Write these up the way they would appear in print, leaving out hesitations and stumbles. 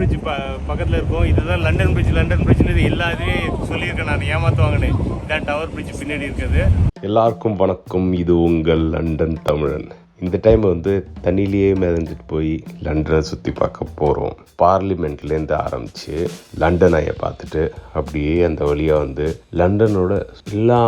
Bridge பக்கத்தில் இருக்கும். இதுதான் லண்டன் பிரிட்ஜ்னு எல்லாருமே சொல்லியிருக்கேன் நான், ஏமாற்றுவாங்கன்னு. இதான் டவர் பிரிட்ஜ் பின்னாடி இருக்குது. எல்லாருக்கும் வணக்கம். இது உங்கள் லண்டன் தமிழன். இந்த டைம் தண்ணியிலேயே மிதந்துட்டு போய் லண்டனை சுற்றி பார்க்க போகிறோம். பார்லிமெண்ட்லேருந்து ஆரம்பித்து லண்டன் ஐயை பார்த்துட்டு அப்படியே அந்த வழியாக லண்டனோட எல்லா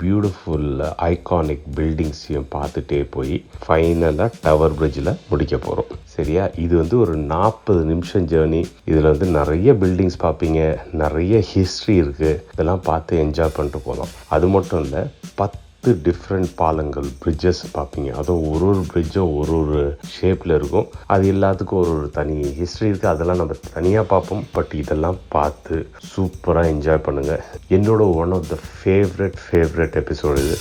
பியூட்டிஃபுல் ஐகானிக் பில்டிங்ஸையும் பார்த்துட்டே போய் ஃபைனலாக டவர் பிரிட்ஜில் முடிக்க போகிறோம். சரியா? இது ஒரு 40 நிமிஷம் ஜேர்னி. இதில் நிறைய பில்டிங்ஸ் பார்ப்பீங்க, நிறைய ஹிஸ்ட்ரி இருக்குது. இதெல்லாம் பார்த்து என்ஜாய் பண்ணிட்டு போகலாம். அது மட்டும் இல்லை, 10 டிஃப்ரெண்ட் பாலங்கள், பிரிட்ஜஸ் பார்ப்பீங்க. அதுவும் ஒரு பிரிட்ஜும் ஒரு ஷேப்பில் இருக்கும். அது எல்லாத்துக்கும் ஒரு தனி ஹிஸ்ட்ரி இருக்குது. அதெல்லாம் நம்ம தனியாக பார்ப்போம். பட் இதெல்லாம் பார்த்து சூப்பராக என்ஜாய் பண்ணுங்கள். என்னோட one of the favourite episode இது.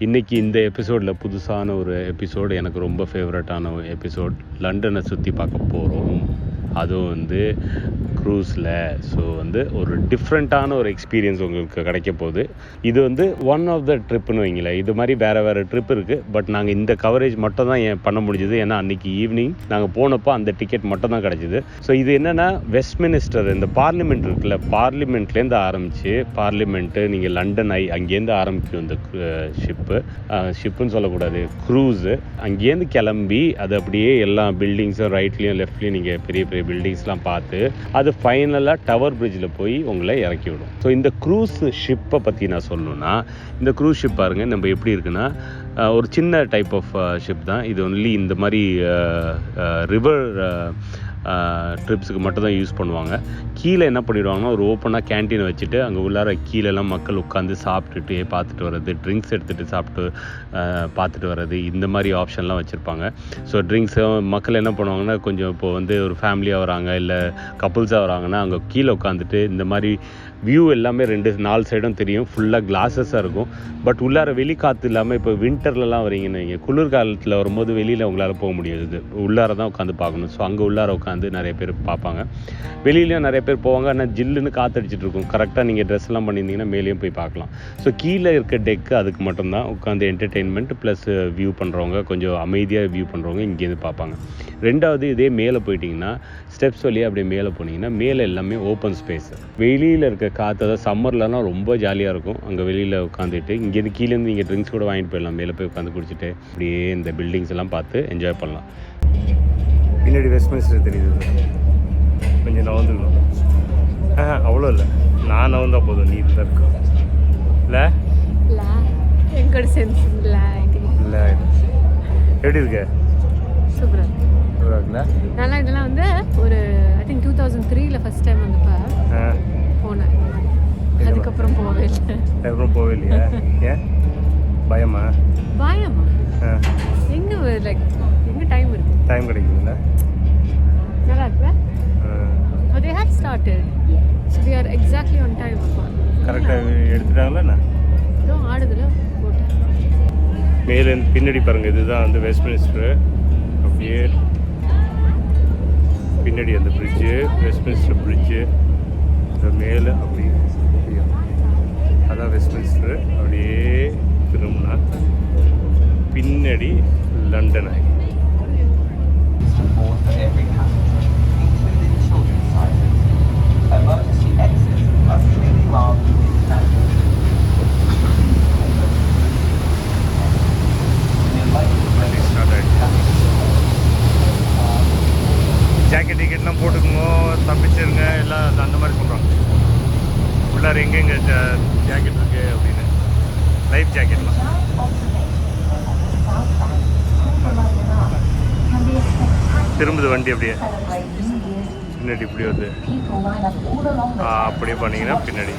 இன்றைக்கி இந்த எபிசோடில் புதுசான ஒரு எபிசோடு, எனக்கு ரொம்ப ஃபேவரட்டான ஒரு எபிசோட். லண்டனை சுற்றி பார்க்க போகிறோம். அதுவும் க்ரூஸில். ஸோ ஒரு டிஃப்ரெண்ட்டான ஒரு எக்ஸ்பீரியன்ஸ் உங்களுக்கு கிடைக்க போகுது. இது ஒன் ஆஃப் த ட்ரிப்புன்னு வைங்களேன். இது மாதிரி வேறு ட்ரிப் இருக்குது. பட் நாங்கள் இந்த கவரேஜ் மட்டும் தான் பண்ண முடிஞ்சுது. ஏன்னா அன்றைக்கி ஈவினிங் நாங்கள் போனப்போ அந்த டிக்கெட் மட்டும் தான் கிடச்சிது. ஸோ இது என்னென்னா, வெஸ்ட்மினிஸ்டர், இந்த பார்லிமெண்ட் இருக்குல்ல, பார்லிமெண்ட்லேருந்து ஆரம்பித்து பார்லிமெண்ட்டு நீங்கள் லண்டன் ஐ அங்கேருந்து ஆரம்பிக்கும் இந்த ஷிப்புன்னு சொல்லக்கூடாது, க்ரூஸு. அங்கேருந்து கிளம்பி அது அப்படியே எல்லா பில்டிங்ஸும் ரைட்லேயும் லெஃப்ட்லேயும் நீங்கள் பெரிய பெரிய பில்டிங்ஸ்லாம் பார்த்து அது ஃபைனலாக டவர் பிரிட்ஜில் போய் உங்களை இறக்கி விடும். ஸோ இந்த க்ரூஸ் ஷிப்பை பற்றி நான் சொல்லணுன்னா, இந்த க்ரூஸ் ஷிப் பாருங்கள் நம்ம எப்படி இருக்குன்னா, ஒரு சின்ன டைப் ஆஃப் ஷிப் தான் இது. ஒன்லி இந்த மாதிரி ரிவர் ட்ரிப்ஸுக்கு மட்டும் தான் யூஸ் பண்ணுவாங்க. கீழே என்ன பண்ணிவிடுவாங்கன்னா, ஒரு ஓப்பனாக கேன்டீனை வச்சுட்டு அங்கே உள்ளார கீழெல்லாம் மக்கள் உட்காந்து சாப்பிட்டுட்டு பார்த்துட்டு வர்றது, ட்ரிங்க்ஸ் எடுத்துகிட்டு சாப்பிட்டு பார்த்துட்டு வர்றது, இந்த மாதிரி ஆப்ஷன்லாம் வச்சுருப்பாங்க. ஸோ ட்ரிங்க்ஸு மக்கள் என்ன பண்ணுவாங்கன்னா, கொஞ்சம் இப்போது ஒரு ஃபேமிலியாக வராங்க இல்லை கப்புள்ஸாக வராங்கன்னா அங்கே கீழே உட்காந்துட்டு இந்த மாதிரி வியூ எல்லாமே 4 சைடும் தெரியும். ஃபுல்லாக கிளாஸஸாக இருக்கும். பட் உள்ளார வெளிக்காற்று இல்லாமல், இப்போ வின்டர்லலாம் வரீங்கன்னு நீங்கள், குளிர்காலத்தில் வரும்போது வெளியில் உங்களால் போக முடியாது, உள்ளார தான் உட்காந்து பார்க்கணும். ஸோ அங்கே உள்ளார உட்காந்து நிறைய பேர் பார்ப்பாங்க. வெளியிலையும் நிறைய பேர் போவாங்க. ஆனால் ஜில்லுன்னு காற்றடிச்சிட்டு இருக்கும். கரெக்டாக நீங்கள் ட்ரெஸ்லாம் பண்ணியிருந்தீங்கன்னா மேலேயும் போய் பார்க்கலாம். ஸோ கீழே இருக்க டெக்கு அதுக்கு மட்டும்தான் உட்காந்து என்டர்டெயின்மெண்ட் ப்ளஸ் வியூ பண்ணுறவங்க, கொஞ்சம் அமைதியாக வியூ பண்ணுறவங்க இங்கேருந்து பார்ப்பாங்க. ரெண்டாவது, இதே மேலே போயிட்டிங்கன்னா ஸ்டெப்ஸ் வழியாக அப்படியே மேலே போனீங்கன்னா மேலே எல்லாமே ஓப்பன் ஸ்பேஸ். வெளியில் இருக்க காற்று, அதாவது சம்மர்லலாம் ரொம்ப ஜாலியாக இருக்கும். அங்கே வெளியில் உட்காந்துட்டு இங்கேருந்து கீழேருந்து நீங்கள் ட்ரிங்க்ஸ் கூட வாங்கிட்டு போயிடலாம். மேலே போய் உட்காந்து குடிச்சிட்டு அப்படியே இந்த பில்டிங்ஸ் எல்லாம் பார்த்து என்ஜாய் பண்ணலாம். பின்னாடி வெஸ்ட்மின்ஸ்டர் தெரியுது. கொஞ்சம் நவந்துக்கணும். அவ்வளோ இல்லை, நான் நவந்தா போதும், நீ தான் இருக்கும். இல்லை இல்லை எப்படி இருக்கு? சூப்பராக இருக்குல்ல. நல்லா இதெல்லாம் ஒரு ஐ திங்க் 2003 ஃபர்ஸ்ட் டைம் போனேன். அதுக்கப்புறம் போகவே இல்லை. அதுக்கப்புறம் போகவே இல்லையா? ஏன்? பயமா? எங்கே எங்கே டைம் இருக்கு? டைம் கிடைக்குதுல்ல. நல்லா இருக்குல்ல. they have started, so we are exactly on time. கரெக்டாக எடுத்துட்டாங்களா? இதோ ஆடுதுல போட்டேன். மேலே பின்னாடி பாருங்கள், இதுதான் வெஸ்ட்மினிஸ்டர். அப்படியே பின்னாடி அந்த பிரிட்ஜு, வெஸ்ட்மினிஸ்டர் பிரிட்ஜு, மேலே அப்படி அதான் வெஸ்ட்மினிஸ்டர். அப்படியே திரும்பினா பின்னாடி லண்டன் ஐ. ஜாக்கெட் டிக்கெட்லாம் போட்டுக்கோங்க, தப்பிச்சிருங்க எல்லாம் அந்த மாதிரி சொல்கிறாங்க. உள்ளார எங்கெங்கே ஜாக்கெட் இருக்குது அப்படின்னு, லைஃப் ஜாக்கெட்லாம். திரும்புது வண்டி அப்படியே பின்னாடி இப்படி வருது. அப்படியே பண்ணிங்கன்னா பின்னாடி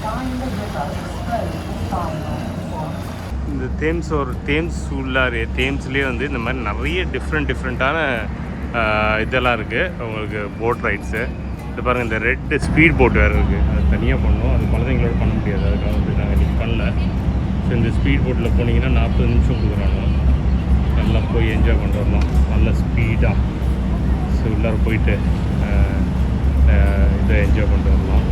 இந்த தேம்ஸ் உள்ளாரே, தேம்ஸ்லேயே இந்த மாதிரி நிறைய டிஃப்ரெண்ட்டான இதெல்லாம் இருக்குது. உங்களுக்கு போட் ரைட்ஸு இது பாருங்கள். இந்த ரெட் ஸ்பீட் போட் வேறு இருக்குது. அது தனியாக பண்ணணும். அது குழந்தைங்களோட பண்ண முடியாது. அதுக்காக நாங்கள் இன்றைக்கி பண்ணல. ஸோ இந்த ஸ்பீட் போட்டில் போனீங்கன்னா 40 நிமிஷம் கொடுக்குறாங்க. நல்லா போய் என்ஜாய் பண்ணிட்டு வரலாம், நல்ல ஸ்பீடாக. ஸோ உள்ளார போயிட்டு இதை என்ஜாய் பண்ணிட்டு வரலாம்.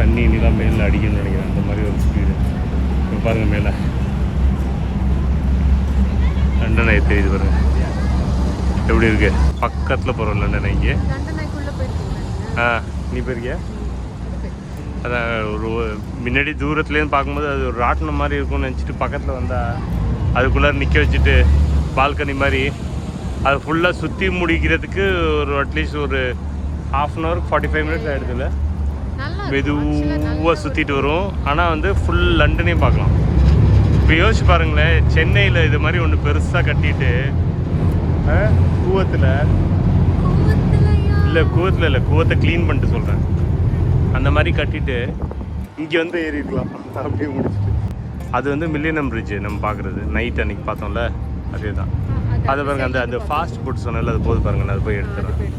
தண்ணி இனிதான் மேலே அடிக்கணும்னு நினைக்கிறேன், அந்த மாதிரி ஒரு ஸ்பீடு. இப்போ பாருங்கள் மேலே தெரியுது பாருங்க எப்படி இருக்கு. பக்கத்தில் போகிறோம் லண்டன். இங்கே நீ போயிருக்கியா? அதான் ஒரு முன்னாடி தூரத்துலேருந்து பார்க்கும்போது அது ஒரு ராட்டினம் மாதிரி இருக்கும்னு நினச்சிட்டு பக்கத்தில் வந்தால் அதுக்குள்ளே நிற்க வச்சுட்டு பால்கனி மாதிரி அது ஃபுல்லாக சுற்றி முடிக்கிறதுக்கு ஒரு அட்லீஸ்ட் ஒரு 1/2 hour 45 minutes ஆகிடுதுல்ல. மெதுவாக சுற்றிட்டு வரும். ஆனால் வந்து ஃபுல் லண்டனையும் பார்க்கலாம். இப்போ யோசிச்சு பாருங்களேன், சென்னையில் இது மாதிரி ஒன்று பெருசாக கட்டிட்டு கூவத்தில் இல்லை கூவத்தை க்ளீன் பண்ணிட்டு சொல்கிறேன். அந்த மாதிரி கட்டிட்டு இங்கே வந்து ஏறிடலாம் அப்படியே முடிச்சுட்டு. அது வந்து மில்லியனம் பிரிட்ஜு நம்ம பார்க்குறது நைட் அன்றைக்கி பார்த்தோம்ல, அதே தான். அதை பாருங்க, அந்த ஃபாஸ்ட் ஃபுட் சொன்னால அது போது பாருங்க, நான் அது போய் எடுத்துறேன்.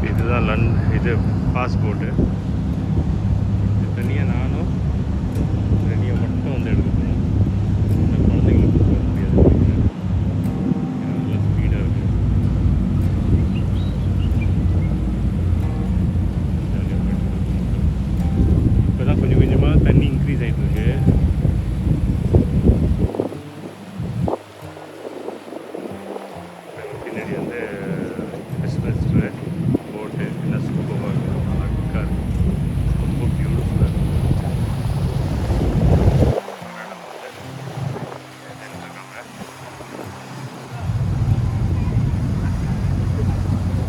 இதுதான் இது பாஸ்போர்ட்டு. தனியாக நானும் ரெனியை மட்டும் வந்து எடுக்கணும். இந்த குழந்தைங்களுக்கு போக முடியாது, நல்லா ஸ்பீடாக இருக்குது. இப்போ தான் கொஞ்சம் கொஞ்சமாக தண்ணி இன்க்ரீஸ் ஆகிட்டு இருக்கு. பின்னாடி வந்து வெஸ்ட்மின்ஸ்டர் போட்டு என்ன சூப்பராக இருக்கும், அழகாக இருக்கும், ரொம்ப பியூட்டிஃபுல்லாக இருக்கும்.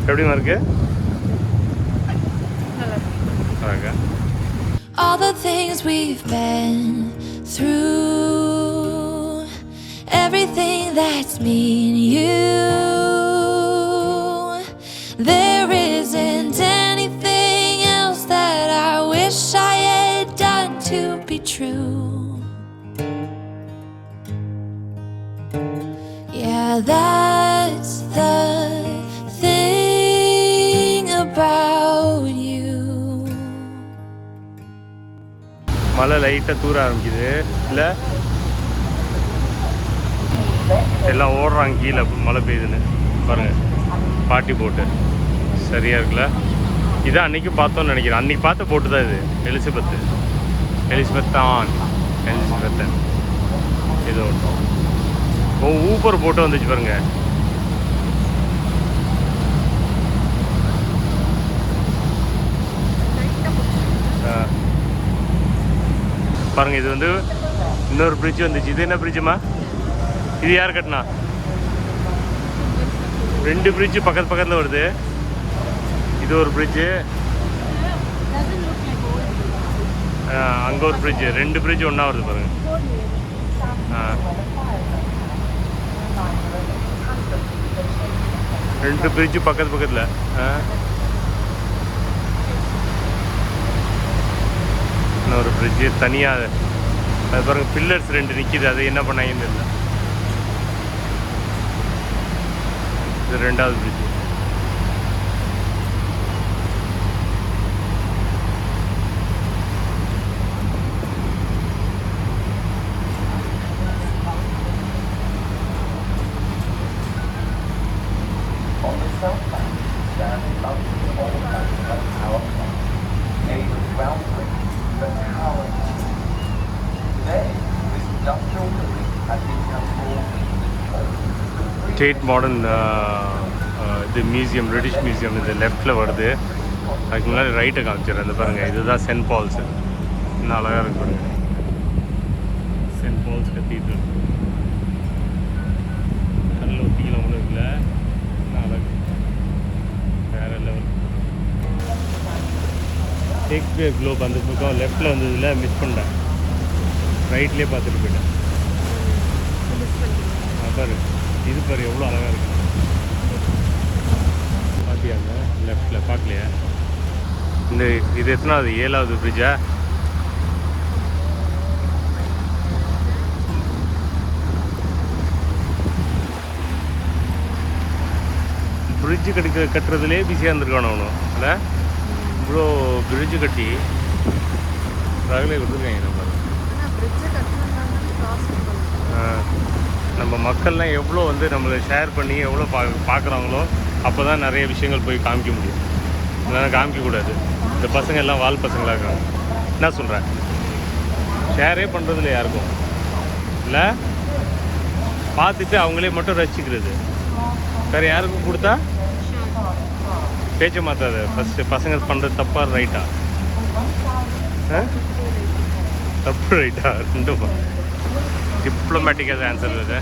எப்படிமா இருக்கு? அழகா. All the things we've been through, everything that's me and you, there isn't anything else that I wish I had done to be true. Yeah, that's the thing about you. மழை லைட்டாக தூர ஆரம்பிக்குது இல்லை, எல்லாம் ஓடுறாங்க கீழே மழை பெய்யுதுன்னு பாருங்கள். பாட்டி போட்டு சரியாக இருக்குல்ல. இதான் அன்றைக்கும் பார்த்தோன்னு நினைக்கிறேன். அன்றைக்கி பார்த்த போட்டு தான் இது. எலிசபெத்தன் இது ஒன்றும் ஊப்பர் போட்டு வந்துச்சு பாருங்க. பாருங்கள், இது வந்து இன்னொரு பிரிட்ஜ் வந்துச்சு. இது என்ன பிரிட்ஜுமா? இது யார் கட்டினா? 2 பிரிட்ஜு பக்கத்தில் வருது. இது ஒரு பிரிட்ஜு, அங்கே ஒரு பிரிட்ஜு, 2 பிரிட்ஜு ஒன்றா வருது பாருங்க. 2 பிரிட்ஜு பக்கத்தில். இன்னொரு பிரிட்ஜு தனியாக அது பாருங்கள். பில்லர்ஸ் 2 நிற்கிது, அது என்ன பண்ணாங்கன்னு தெரியல. இது 2வது பிரிட்ஜு. ஸ்டேட் மாடர்ன் இது மியூசியம், பிரிட்டிஷ் மியூசியம் இது லெஃப்டில் வருது. அதுக்கு முன்னாடி ரைட்டை காமிச்சிடுறேன். அந்த பாருங்கள், இதுதான் சென்ட் பால்ஸ். இன்னும் அழகாக இருக்கு பாருங்க, சென்ட் பால்ஸ் கத்தீட்ரல். கல்லில் ஒட்டிக்கலாம் ஒன்றும் இல்லை, இன்னும் அழகு வேறு லெவல். ஷேக்ஸ்பியர் குளோப் அந்த பக்கம் லெஃப்டில் வந்ததில் மிஸ் பண்ணிட்டேன். ரைட்லேயே பார்த்துட்டு போயிட்டேன். பாரு, இது பாரு எவ்வளோ அழகாக இருக்கு. பார்த்தியாங்க லெஃப்டில் பார்க்கலையா? இது எத்தனாவது? 7வது பிரிட்ஜா? பிரிட்ஜு கட்டுறதுலே பிஸியாக இருந்திருக்கானு அவனும் இல்லை. இவ்வளோ பிரிட்ஜு கட்டி ரகலே கொடுத்துருக்காங்க. நம்ம மக்கள்லாம் எவ்வளோ வந்து நம்மளை ஷேர் பண்ணி எவ்வளோ பார்க்குறாங்களோ அப்போ தான் நிறைய விஷயங்கள் போய் காமிக்க முடியும். இல்லைன்னா காமிக்கக்கூடாது. இந்த பசங்க எல்லாம் வால் பசங்களாக இருக்காங்க. என்ன சொல்கிறேன், ஷேரே பண்ணுறதில்ல யாருக்கும் இல்லை, பார்த்துட்டு அவங்களே மட்டும் ரசிக்கிறது. வேறு யாருக்கும் கொடுத்தா பேச்ச மாற்றாது. ஃபஸ்ட்டு பசங்க பண்ணுறது தப்பா ரைட்டா? தப்பு ரைட்டா? ரெண்டும் டிப்ளமேட்டிக்காக ஆன்சர் இது.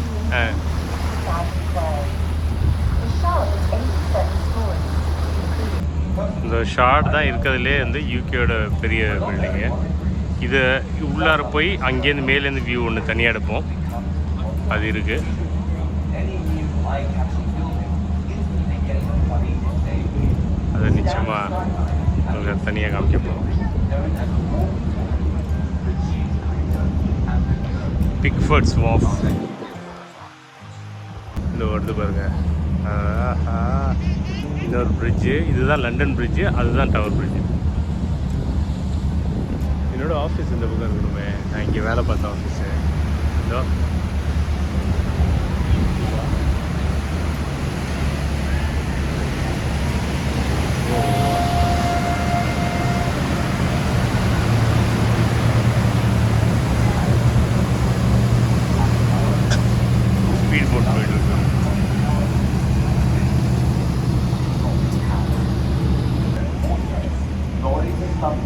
இந்த ஷார்ட் தான் இருக்கிறதுலே வந்து யூகேயோட பெரிய பில்டிங்கு. இது உள்ளார போய் அங்கேருந்து மேலேருந்து வியூ ஒன்று தனியாக எடுப்போம், அது இருக்குது. அதை நிச்சயமாக உங்களுக்கு தனியாக காமிக்க போகிறோம். பிக்ஃபர்ட்ஸ் வாஃப் இந்த வருது பாருங்க. இன்னொரு பிரிட்ஜு, இதுதான் லண்டன் பிரிட்ஜு, அதுதான் டவர் பிரிட்ஜு. என்னோடய ஆஃபீஸ் இந்த பக்கம் இருக்கணுமே, நான் இங்கே வேலை பார்த்த ஆஃபீஸு. இதோ ஸ்பீட் போட் போயிட்டு இருக்கு.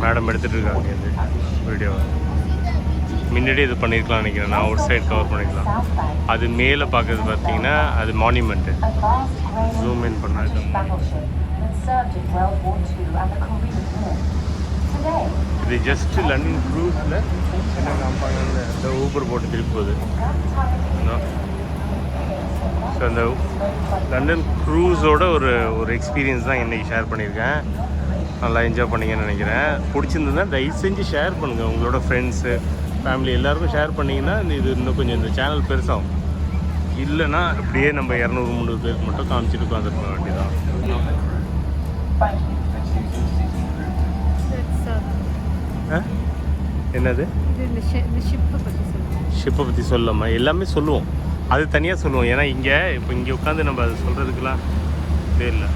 மேடம் எடுத்துகிட்டு இருக்காங்க இது வீடியோவை. முன்னாடி இது பண்ணியிருக்கலாம் நினைக்கிறேன், நான் அவுட் சைட் கவர் பண்ணிக்கலாம். அது மேலே பார்க்குறது பார்த்தீங்கன்னா அது மான்யூமெண்ட்டு. ஜூம் இன் பண்ணாது. இது ஜஸ்ட்டு லண்டன் க்ரூஸில் என்ன காமிப்பாங்க, இந்த ஊபர் போட்டு திருப்பி போகுது. ஸோ அந்த லண்டன் க்ரூஸோட ஒரு எக்ஸ்பீரியன்ஸ் தான் இன்றைக்கி ஷேர் பண்ணியிருக்கேன். நல்லா என்ஜாய் பண்ணிங்கன்னு நினைக்கிறேன். பிடிச்சிருந்ததுன்னா தயவு செஞ்சு ஷேர் பண்ணுங்கள் உங்களோட ஃப்ரெண்ட்ஸு ஃபேமிலி எல்லாருக்கும் ஷேர் பண்ணிங்கன்னா இது இன்னும் கொஞ்சம் இந்த சேனல் பெருசாகும். இல்லைன்னா அப்படியே நம்ம 200-300 பேருக்கு மட்டும் காமிச்சிட்டு உட்காந்துருக்க வேண்டியதான். என்னது ஷிப்பை பற்றி சொல்லலாமா? எல்லாமே சொல்லுவோம், அது தனியாக சொல்லுவோம். ஏன்னா இப்போ இங்கே உட்காந்து நம்ம அதை சொல்கிறதுக்கெலாம் இதே இல்லை.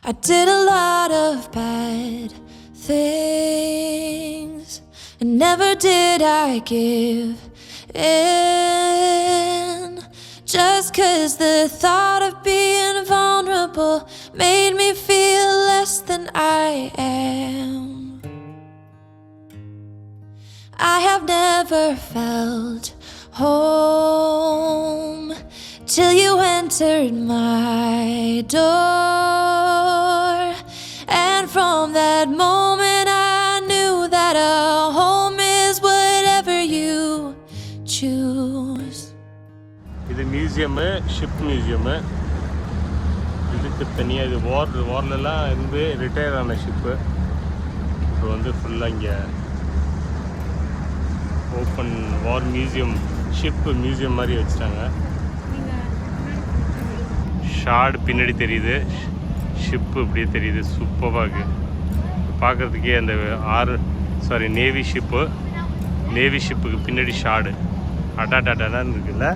I did a lot of bad things, and never did I give in. Just 'cause the thought of being vulnerable made me feel less than I am. I have never felt home till you entered my door, and from that moment I knew that a home is whatever you choose. இது museum, ship museum. இதுக்கு தனியாக இது வார்லெலாம் இருந்து retire ஆன ship. இப்போ வந்து ஃபுல்லாக இங்கே ஓப்பன் வார் மியூசியம், ஷிப்பு மியூசியம் மாதிரி வச்சுட்டாங்க. ஷார்டு பின்னாடி தெரியுது, ஷிப்பு இப்படியே தெரியுது. சூப்பராக இருக்குது பார்க்குறதுக்கே. அந்த நேவி ஷிப்புக்கு பின்னாடி ஷார்டு அடாடாடான்னு இருக்குல்ல.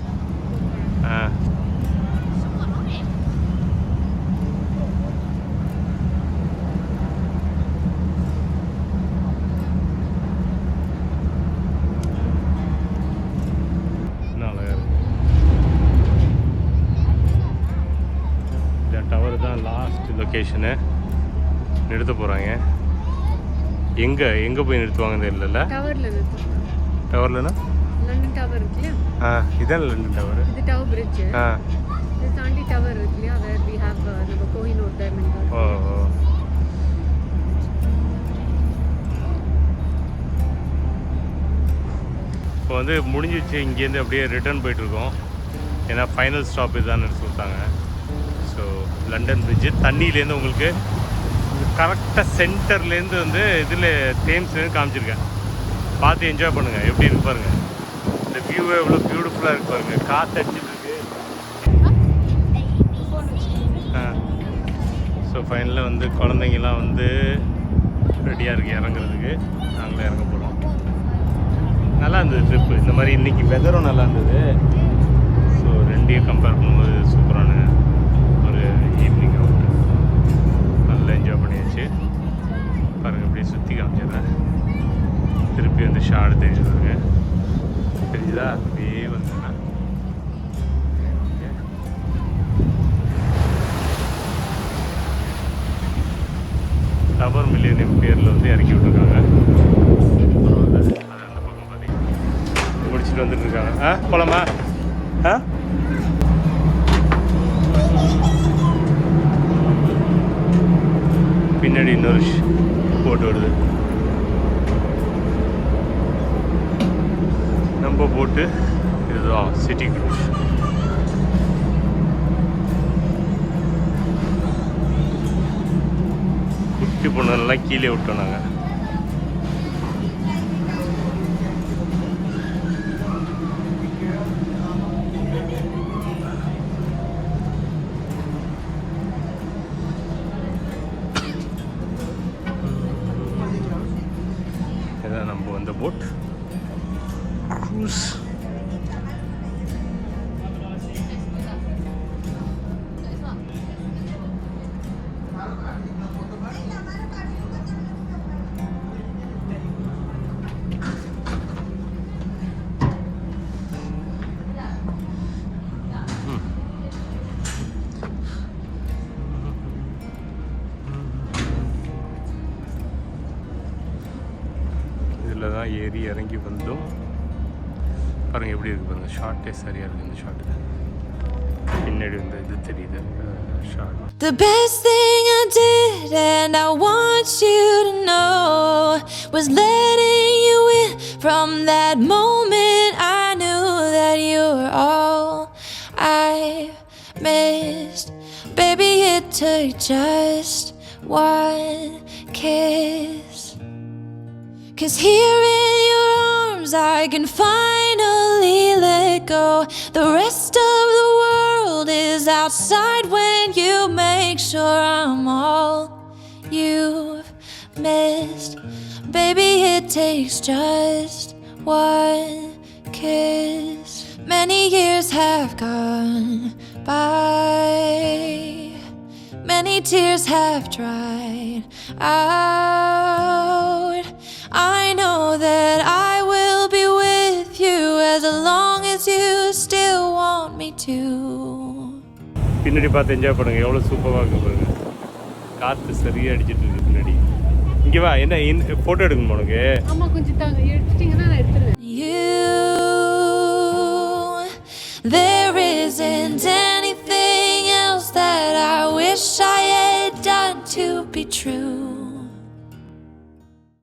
லொக்கேஷனு நிறுத்த போகிறாங்க. எங்கே போய் நிறுத்துவாங்க தெரியல. டவர்லனா லண்டன் டவர் இருக்கு இல்லையா? இதான் லண்டன் டவர். இது டவர் பிரிட்ஜ். இது தாண்டி டவர் இருக்கு இல்லையா? where we have நம்ம கோஹினூர் டைமண்ட். இப்போ வந்து முடிஞ்சிச்சு. இங்கேருந்து அப்படியே ரிட்டர்ன் போயிட்டுருக்கோம். ஏன்னா ஃபைனல் ஸ்டாப் இதுதான்னு சொல்லிட்டாங்க. ஸோ லண்டன் பிரிட்ஜு தண்ணியிலேருந்து உங்களுக்கு கரெக்டாக சென்டர்லேருந்து வந்து இதில் தேம்ஸ்லேருந்து காமிச்சிருக்கேன். பார்த்து என்ஜாய் பண்ணுங்கள். எப்படி இருக்கு பாருங்கள். இந்த வியூவை எவ்வளோ பியூட்டிஃபுல்லாக இருக்கு பாருங்கள். காற்று அடிச்சுட்டு இருக்கு. ஸோ ஃபைனலில் வந்து குழந்தைங்கலாம் வந்து ரெடியாக இருக்குது இறங்குறதுக்கு. நாங்களே இறங்க போகிறோம். நல்லா இருந்தது ட்ரிப்பு. இந்த மாதிரி இன்றைக்கி வெதரும் நல்லா இருந்தது. ஸோ ரெண்டையும் கம்பேர் பண்ணும்போது சூப்பரான ஒரு ஈவினிங். அவர் மில்லியனியம் பேரில் வந்து இறக்கி விட்டுருக்காங்க. அது அந்த பக்கம் பாதி முடிச்சுட்டு வந்துட்டு இருக்காங்க. போலாமா? பின்னாடி இன்னொரு போட்டு வருது. நம்ம போட்டு இதுதான் சிட்டி க்ரூஸ். குட்டி பொண்ணெல்லாம் கீழே விட்டோம் நாங்கள். இதான் நம்ம வந்த போட் க்ரூஸ். இதில் தான் ஏறி இறங்கி வந்தோம். பாருங்கள் எப்படி இருக்குது பாருங்கள். ஷார்ட்டே சரியாக இருக்குது இந்த ஷார்ட்டு. பின்னாடி வந்து இது தெரியுது short. The best thing I did, and I want you to know, was letting you in. From that moment I knew that you were all I missed. Baby, it took just one kiss. 'Cause here in your arms I can finally let go. The rest of the world is outside when you make sure I'm all you've missed. Baby, it takes just one kiss. Many years have gone by. Many tears have dried out. I know that I will be with you as long as you still want me to. பின்னாடி பார்த்து enjoy பண்ணுங்கள். எவ்வளோ சூப்பராக இருக்கு பாருங்க. காற்று சரியாக அடிச்சிட்டு இருக்கு பின்னாடி. இங்கே வா, என்ன ஃபோட்டோ எடுக்கணும் உனக்கு? ஆமாம், கொஞ்சம் எடுத்துட்டிங்கன்னா நான் எடுத்துருவேன். There isn't anything else that I wish I had done to be true.